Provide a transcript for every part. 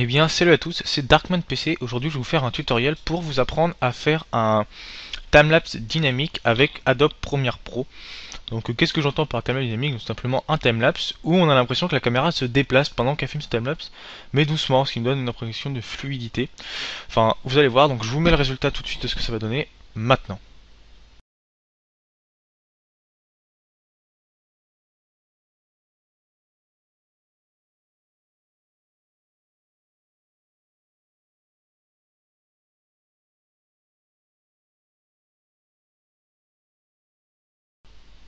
Eh bien, salut à tous, c'est Darkman PC. Aujourd'hui, je vais vous faire un tutoriel pour vous apprendre à faire un timelapse dynamique avec Adobe Premiere Pro. Donc, qu'est-ce que j'entends par timelapse dynamique? Donc, c'est simplement un timelapse où on a l'impression que la caméra se déplace pendant qu'elle filme ce timelapse, mais doucement, ce qui nous donne une impression de fluidité. Enfin, vous allez voir, donc je vous mets le résultat tout de suite de ce que ça va donner maintenant.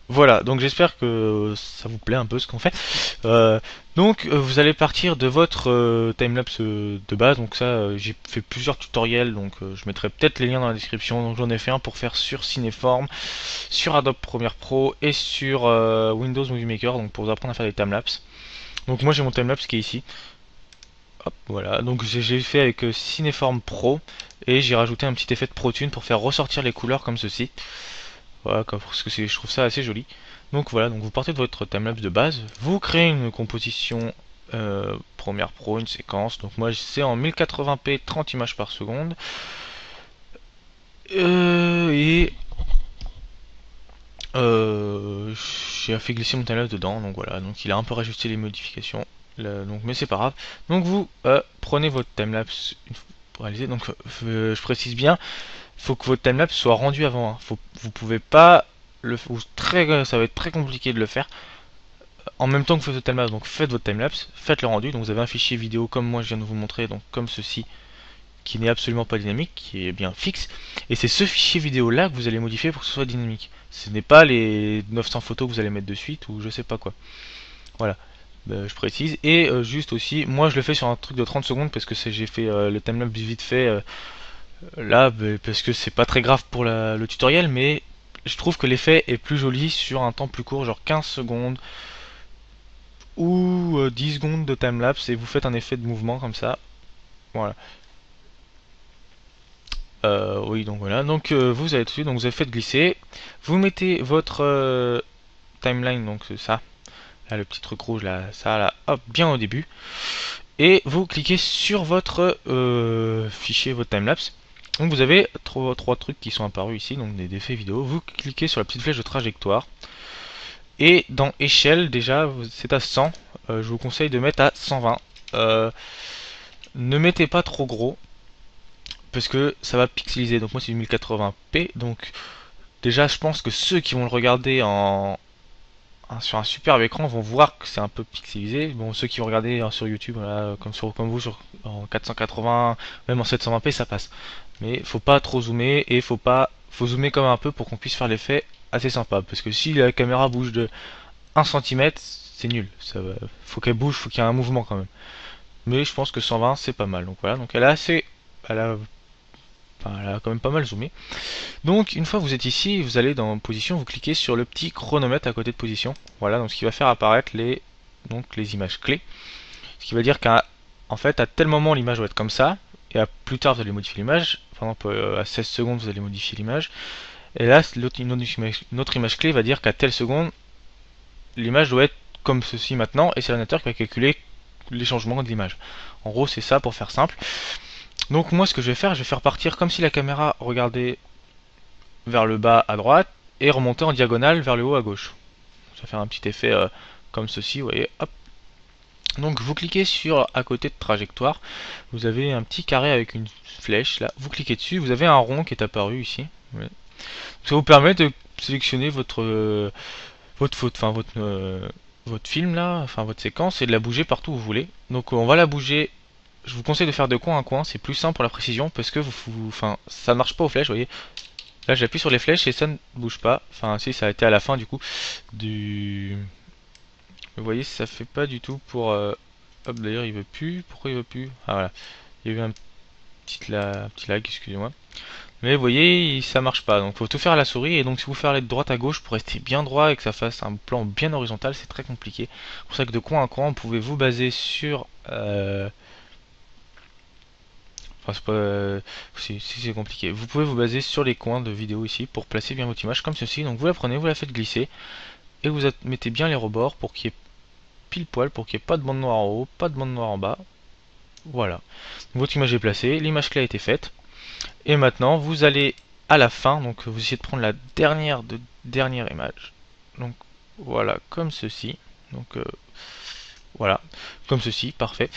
Voilà, donc j'espère que ça vous plaît un peu ce qu'on fait. Euh, vous allez partir de votre timelapse de base, donc ça j'ai fait plusieurs tutoriels, donc je mettrai peut-être les liens dans la description. Donc j'en ai fait un pour faire sur Cineform, sur Adobe Premiere Pro et sur Windows Movie Maker, donc pour vous apprendre à faire des timelapses. Donc moi j'ai mon timelapse qui est ici. Hop, voilà, donc j'ai fait avec Cineform Pro et j'ai rajouté un petit effet de ProTune pour faire ressortir les couleurs comme ceci. Voilà, parce que je trouve ça assez joli. Donc voilà, donc vous partez de votre timelapse de base, vous créez une composition Premiere Pro, une séquence. Donc moi c'est en 1080p 30 images par seconde. Et j'ai fait glisser mon timelapse dedans, donc voilà, donc il a un peu rajusté les modifications, donc, mais c'est pas grave. Donc vous prenez votre timelapse pour réaliser, donc je précise bien, faut que votre timelapse soit rendu avant. Hein. Vous pouvez pas ça va être très compliqué de le faire en même temps que vous faites votre timelapse. Donc faites votre timelapse, faites le rendu. Donc vous avez un fichier vidéo comme moi je viens de vous montrer, donc comme ceci, qui n'est absolument pas dynamique, qui est bien fixe. Et c'est ce fichier vidéo là que vous allez modifier pour que ce soit dynamique. Ce n'est pas les 900 photos que vous allez mettre de suite ou je sais pas quoi. Voilà. Je précise. Et juste aussi, moi je le fais sur un truc de 30 secondes parce que j'ai fait le timelapse vite fait là, parce que c'est pas très grave pour le tutoriel, mais je trouve que l'effet est plus joli sur un temps plus court, genre 15 secondes ou 10 secondes de timelapse, et vous faites un effet de mouvement comme ça. Voilà. Oui, donc voilà. Donc vous avez tout de suite, donc vous avez fait glisser. Vous mettez votre timeline, donc c'est ça. Là, le petit truc rouge, là, ça, là, hop, bien au début. Et vous cliquez sur votre fichier, votre timelapse. Donc vous avez trois trucs qui sont apparus ici, donc des effets vidéo. Vous cliquez sur la petite flèche de trajectoire. Et dans échelle, déjà, c'est à 100. Je vous conseille de mettre à 120. Ne mettez pas trop gros, parce que ça va pixeliser. Donc moi c'est du 1080p. Donc déjà, je pense que ceux qui vont le regarder sur un superbe écran vont voir que c'est un peu pixelisé. Bon, ceux qui vont regarder sur YouTube, voilà, comme vous, en 480, même en 720p, ça passe. Mais faut pas trop zoomer et faut zoomer quand même un peu pour qu'on puisse faire l'effet assez sympa. Parce que si la caméra bouge de 1 cm, c'est nul. Faut qu'elle bouge, faut qu'il y ait un mouvement quand même. Mais je pense que 120 c'est pas mal. Donc voilà, donc elle a, elle a quand même pas mal zoomé. Donc une fois que vous êtes ici, vous allez dans position, vous cliquez sur le petit chronomètre à côté de position. Voilà, donc ce qui va faire apparaître les images clés. Ce qui va dire qu'à en fait à tel moment l'image va être comme ça, et à plus tard vous allez modifier l'image. Par exemple à 16 secondes vous allez modifier l'image. Et là une autre image clé va dire qu'à telle seconde l'image doit être comme ceci maintenant, et c'est l'ordinateur qui va calculer les changements de l'image. En gros c'est ça pour faire simple. Donc moi ce que je vais faire partir comme si la caméra regardait vers le bas à droite et remonter en diagonale vers le haut à gauche. Ça va faire un petit effet comme ceci, vous voyez, hop. Donc vous cliquez sur à côté de trajectoire, vous avez un petit carré avec une flèche là, vous cliquez dessus, vous avez un rond qui est apparu ici. Ouais. Ça vous permet de sélectionner votre film là, enfin votre séquence, et de la bouger partout où vous voulez. Donc on va la bouger. Je vous conseille de faire de coin à coin, c'est plus simple pour la précision parce que ça ne marche pas aux flèches, vous voyez. Là j'appuie sur les flèches et ça ne bouge pas. Enfin si, ça a été à la fin du coup du. Vous voyez, ça fait pas du tout pour. Hop, d'ailleurs il veut plus. Pourquoi il veut plus? Ah voilà, il y a eu un petit lag, excusez-moi. Mais vous voyez, ça marche pas. Donc faut tout faire à la souris. Et donc si vous faites de droite à gauche pour rester bien droit et que ça fasse un plan bien horizontal, c'est très compliqué. C'est pour ça que de coin à coin, vous pouvez vous baser sur. Enfin, c'est pas. Si c'est compliqué. Vous pouvez vous baser sur les coins de vidéo ici pour placer bien votre image comme ceci. Donc vous la prenez, vous la faites glisser et vous mettez bien les rebords pour qu'il y ait pile poil, pour qu'il n'y ait pas de bande noire en haut, pas de bande noire en bas. Voilà. Votre image est placée, l'image clé a été faite. Et maintenant, vous allez à la fin, donc vous essayez de prendre la dernière image. Donc voilà, comme ceci. Donc voilà, comme ceci, parfait.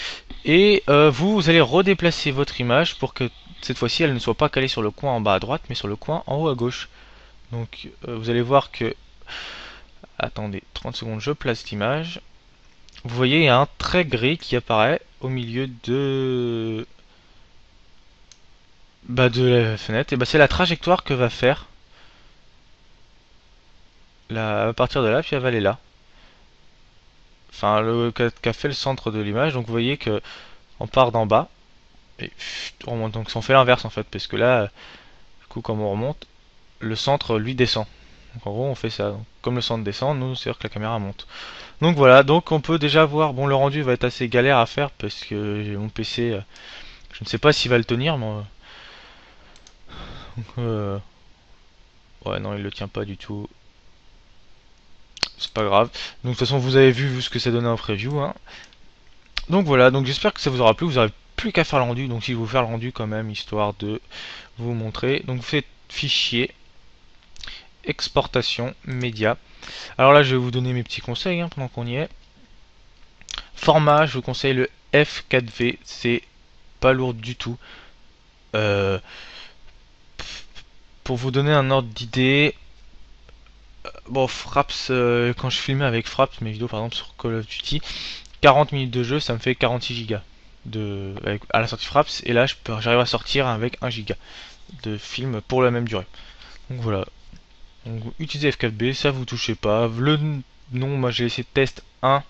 Et vous allez redéplacer votre image pour que cette fois-ci elle ne soit pas calée sur le coin en bas à droite, mais sur le coin en haut à gauche. Donc vous allez voir que... Attendez, 30 secondes, je place l'image. Vous voyez, il y a un trait gris qui apparaît au milieu de la fenêtre. Et bah c'est la trajectoire que va faire à partir de là, puis elle va aller là. Enfin, qu'a fait le centre de l'image. Donc vous voyez que on part d'en bas et on remonte. Donc on fait l'inverse en fait, parce que là, du coup, comme on remonte, le centre lui descend. Donc en gros, on fait ça. Donc, comme le centre descend, nous, c'est-à-dire que la caméra monte. Donc voilà, donc on peut déjà voir. Bon, le rendu va être assez galère à faire parce que j'ai mon PC. Je ne sais pas s'il va le tenir, mais ouais, non, il le tient pas du tout. C'est pas grave. Donc de toute façon, vous avez vu ce que ça donnait en preview, hein. Donc voilà, donc j'espère que ça vous aura plu. Vous n'aurez plus qu'à faire le rendu. Donc si je vais vous faire le rendu quand même, histoire de vous montrer. Donc vous faites fichier, exportation, média. Alors là, je vais vous donner mes petits conseils hein, pendant qu'on y est. Format, je vous conseille le F4V. C'est pas lourd du tout. Euh, pour vous donner un ordre d'idée, bon, Fraps, quand je filmais avec Fraps, mes vidéos par exemple sur Call of Duty, 40 minutes de jeu, ça me fait 46 Go à la sortie Fraps, et là j'arrive à sortir avec 1 Go de film pour la même durée. Donc voilà. Donc utilisez F4B, ça vous touchez pas. Le nom, moi j'ai laissé test 1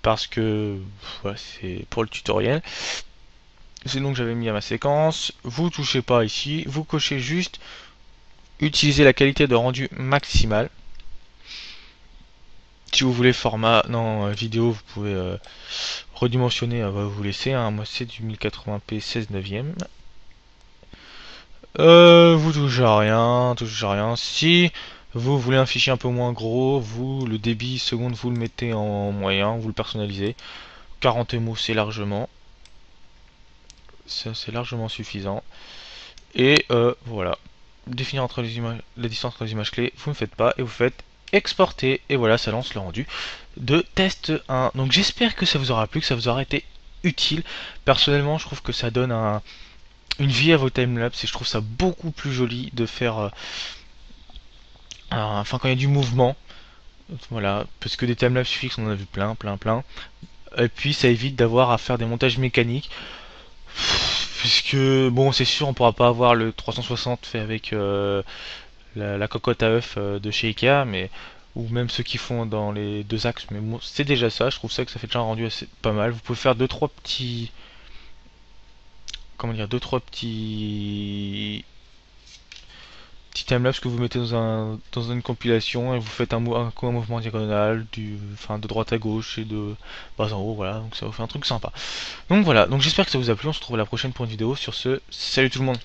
parce que voilà, c'est pour le tutoriel. C'est le nom que j'avais mis à ma séquence. Vous touchez pas ici, vous cochez juste utiliser la qualité de rendu maximale. Si vous voulez format non vidéo, vous pouvez redimensionner, vous laisser. Hein. Moi c'est du 1080p 16 neuvième. Vous touchez à rien. Si vous voulez un fichier un peu moins gros, vous le débit seconde vous le mettez en moyen, vous le personnalisez. 40 MO c'est largement, c'est largement suffisant. Et voilà, définir entre les images, la distance entre les images clés, vous ne faites pas et vous faites exporter et voilà ça lance le rendu de test 1. Donc j'espère que ça vous aura plu, que ça vous aura été utile. Personnellement je trouve que ça donne une vie à vos timelapses et je trouve ça beaucoup plus joli de faire enfin quand il y a du mouvement, voilà, parce que des timelapses fixes on en a vu plein, et puis ça évite d'avoir à faire des montages mécaniques, puisque bon c'est sûr on pourra pas avoir le 360 fait avec la cocotte à œuf de chez Ikea, mais ou même ceux qui font dans les deux axes, mais bon, c'est déjà ça, je trouve ça que ça fait déjà un rendu assez pas mal. Vous pouvez faire deux trois petits, comment dire, deux trois petits timelapse que vous mettez dans une compilation et vous faites un mouvement diagonal enfin, de droite à gauche et de bas en haut, voilà, donc ça vous fait un truc sympa. Donc voilà, donc j'espère que ça vous a plu, on se retrouve à la prochaine pour une vidéo. Sur ce, salut tout le monde.